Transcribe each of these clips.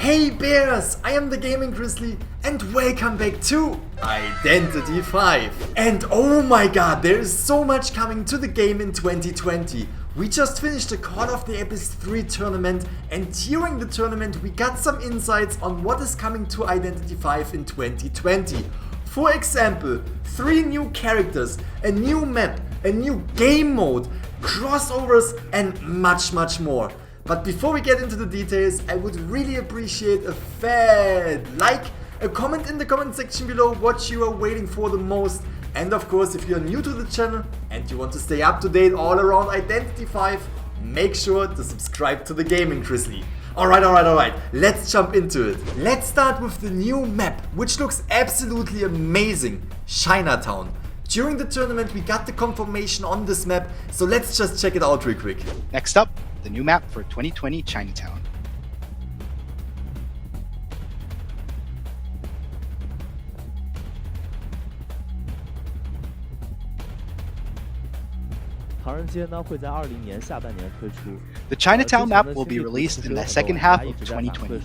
Hey bears, I am the Gaming-Grizzly and welcome back to Identity V. And oh my god, there is so much coming to the game in 2020. We just finished the Call of the Abyss 3 tournament, and during the tournament we got some insights on what is coming to Identity V in 2020. For example, 3 new characters, a new map, a new game mode, crossovers and much more. But before we get into the details, I would really appreciate a fat like, a comment in the comment section below what you are waiting for the most, and of course if you are new to the channel and you want to stay up to date all around Identity V, make sure to subscribe to the Gaming-Grizzly. Alright, let's jump into it. Let's start with the new map, which looks absolutely amazing, Chinatown. During the tournament we got the confirmation on this map, so let's just check it out real quick. Next up, the new map for 2020 Chinatown. The Chinatown map will be released in the second half of 2020.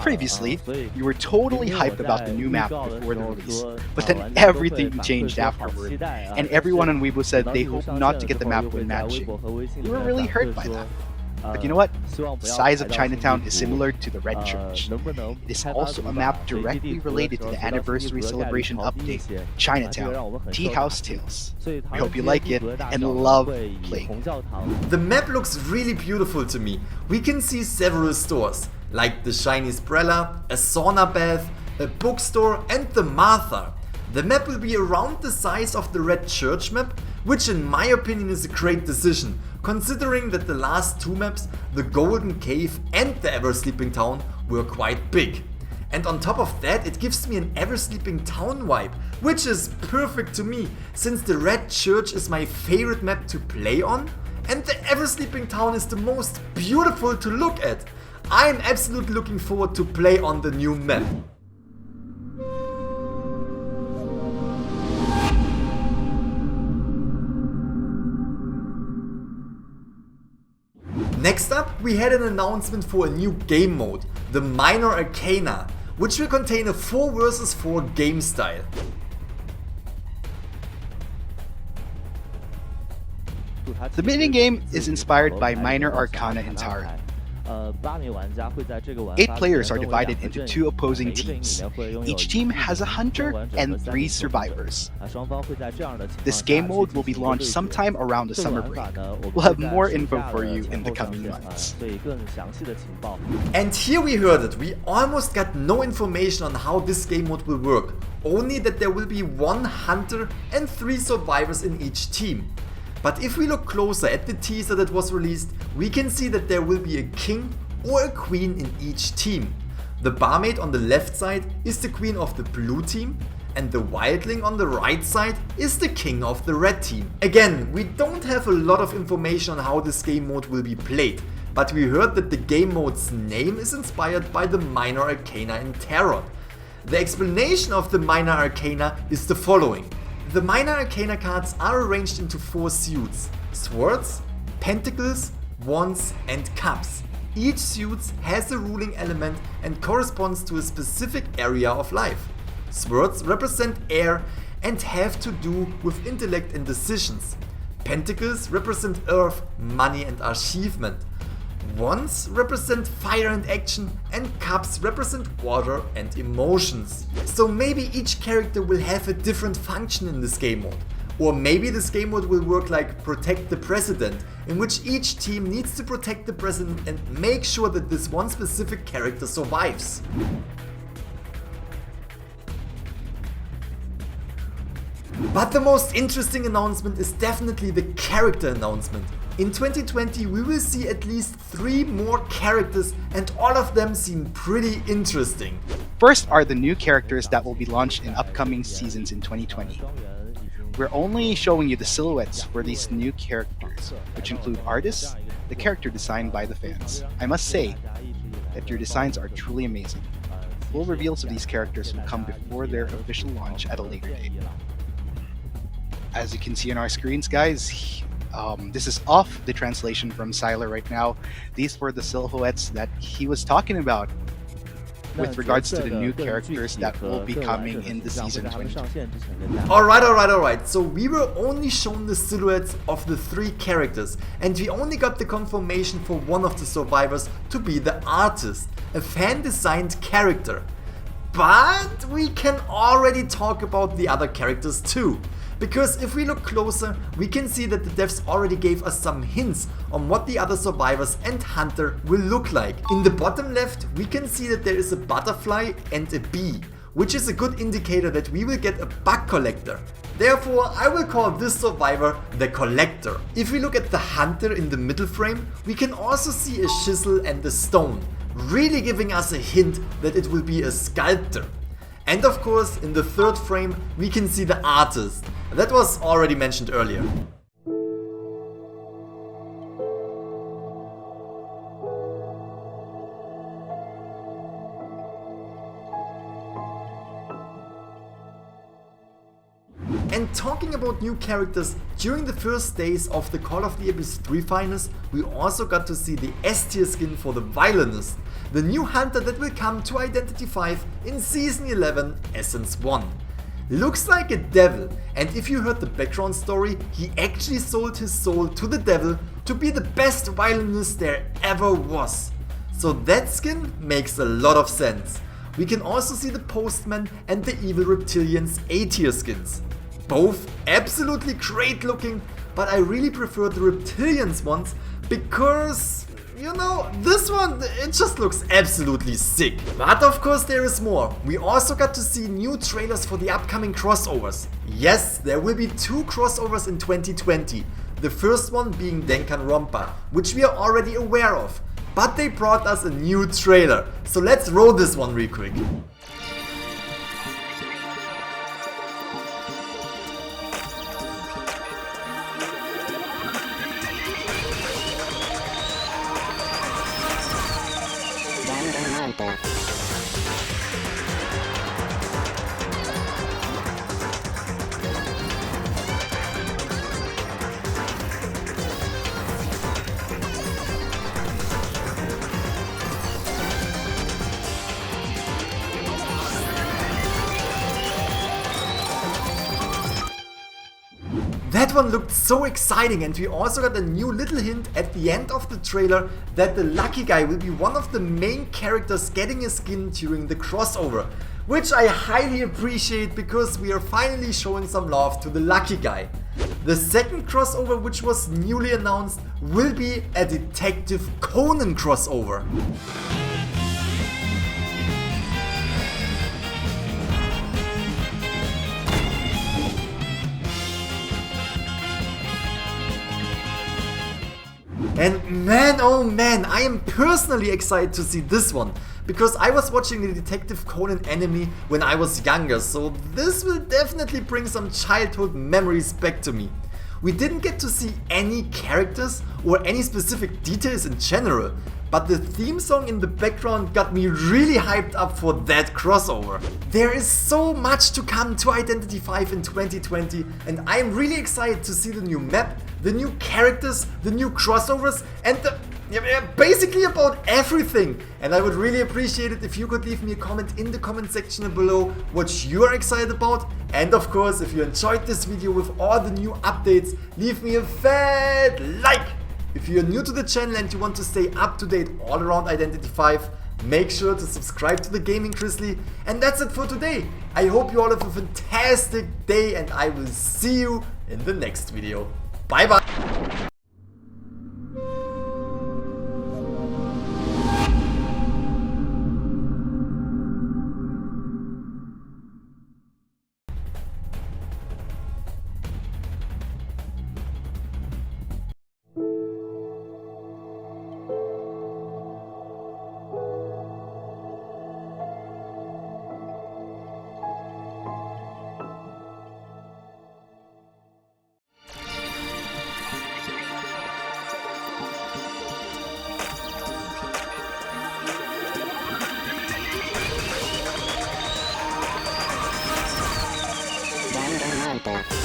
Previously, you were totally hyped about the new map before the release, but then everything changed afterward, and everyone on Weibo said they hope not to get the map when matching. We were really hurt by that. But you know what? The size of Chinatown is similar to the Red Church. It is also a map directly related to the anniversary celebration update, Chinatown, Tea House Tales. We hope you like it and love playing. The map looks really beautiful to me. We can see several stores, like the Shiny Sprella, a sauna bath, a bookstore and the Martha. The map will be around the size of the Red Church map, which in my opinion is a great decision, considering that the last 2 maps, the Golden Cave and the Ever Sleeping Town, were quite big. And on top of that, it gives me an Ever Sleeping Town vibe, which is perfect to me, since the Red Church is my favorite map to play on, and the Ever Sleeping Town is the most beautiful to look at. I am absolutely looking forward to play on the new map. Next up, we had an announcement for a new game mode, the Minor Arcana, which will contain a 4 vs 4 game style. The minigame is inspired by Minor Arcana in Tarot. 8 players are divided into 2 opposing teams. Each team has a hunter and 3 survivors. This game mode will be launched sometime around the summer break. We'll have more info for you in the coming months. And here we heard it, we almost got no information on how this game mode will work, only that there will be 1 hunter and 3 survivors in each team. But if we look closer at the teaser that was released, we can see that there will be a king or a queen in each team. The barmaid on the left side is the queen of the blue team, and the wildling on the right side is the king of the red team. Again, we don't have a lot of information on how this game mode will be played, but we heard that the game mode's name is inspired by the Minor Arcana in Tarot. The explanation of the Minor Arcana is the following. The Minor Arcana cards are arranged into 4 suits: swords, pentacles, wands and cups. Each suit has a ruling element and corresponds to a specific area of life. Swords represent air and have to do with intellect and decisions. Pentacles represent earth, money and achievement. Wands represent fire and action, and cups represent water and emotions. So maybe each character will have a different function in this game mode. Or maybe this game mode will work like Protect the President, in which each team needs to protect the president and make sure that this one specific character survives. But the most interesting announcement is definitely the character announcement. In 2020 we will see at least 3 more characters, and all of them seem pretty interesting. First are the new characters that will be launched in upcoming seasons in 2020. We're only showing you the silhouettes for these new characters, which include artists, the character designed by the fans. I must say that your designs are truly amazing. Full reveals of these characters will come before their official launch at a later date. As you can see on our screens, guys, this is off the translation from Siler right now. These were the silhouettes that he was talking about with regards to the new characters that will be coming in the season 2020. Alright. So we were only shown the silhouettes of the 3 characters, and we only got the confirmation for one of the survivors to be the artist, a fan-designed character. But we can already talk about the other characters too. Because if we look closer, we can see that the devs already gave us some hints on what the other survivors and hunter will look like. In the bottom left, we can see that there is a butterfly and a bee, which is a good indicator that we will get a bug collector. Therefore, I will call this survivor the Collector. If we look at the hunter in the middle frame, we can also see a chisel and a stone, really giving us a hint that it will be a sculptor. And of course, in the third frame, we can see the artist. That was already mentioned earlier. And talking about new characters, during the first days of the Call of the Abyss 3 finals, we also got to see the S tier skin for the Violinist, the new hunter that will come to Identity 5 in Season 11 Essence 1. Looks like a devil, and if you heard the background story, he actually sold his soul to the devil to be the best violinist there ever was. So that skin makes a lot of sense. We can also see the Postman and the Evil Reptilians A tier skins. Both absolutely great looking, but I really prefer the Reptilians ones because, you know, this one, it just looks absolutely sick. But of course there is more. We also got to see new trailers for the upcoming crossovers. Yes, there will be 2 crossovers in 2020. The first one being Danganronpa, which we are already aware of. But they brought us a new trailer. So let's roll this one real quick. That one looked so exciting, and we also got a new little hint at the end of the trailer that the Lucky Guy will be one of the main characters getting a skin during the crossover, which I highly appreciate because we are finally showing some love to the Lucky Guy. The second crossover, which was newly announced, will be a Detective Conan crossover. And man, oh man, I am personally excited to see this one, because I was watching the Detective Conan anime when I was younger, so this will definitely bring some childhood memories back to me. We didn't get to see any characters or any specific details in general, but the theme song in the background got me really hyped up for that crossover. There is so much to come to Identity 5 in 2020, and I am really excited to see the new map, the new characters, the new crossovers, and basically about everything. And I would really appreciate it if you could leave me a comment in the comment section below what you are excited about. And of course, if you enjoyed this video with all the new updates, leave me a fat like. If you are new to the channel and you want to stay up to date all around Identity 5, make sure to subscribe to the Gaming-Grizzly. And that's it for today. I hope you all have a fantastic day, and I will see you in the next video. Bye bye. Danganronpa.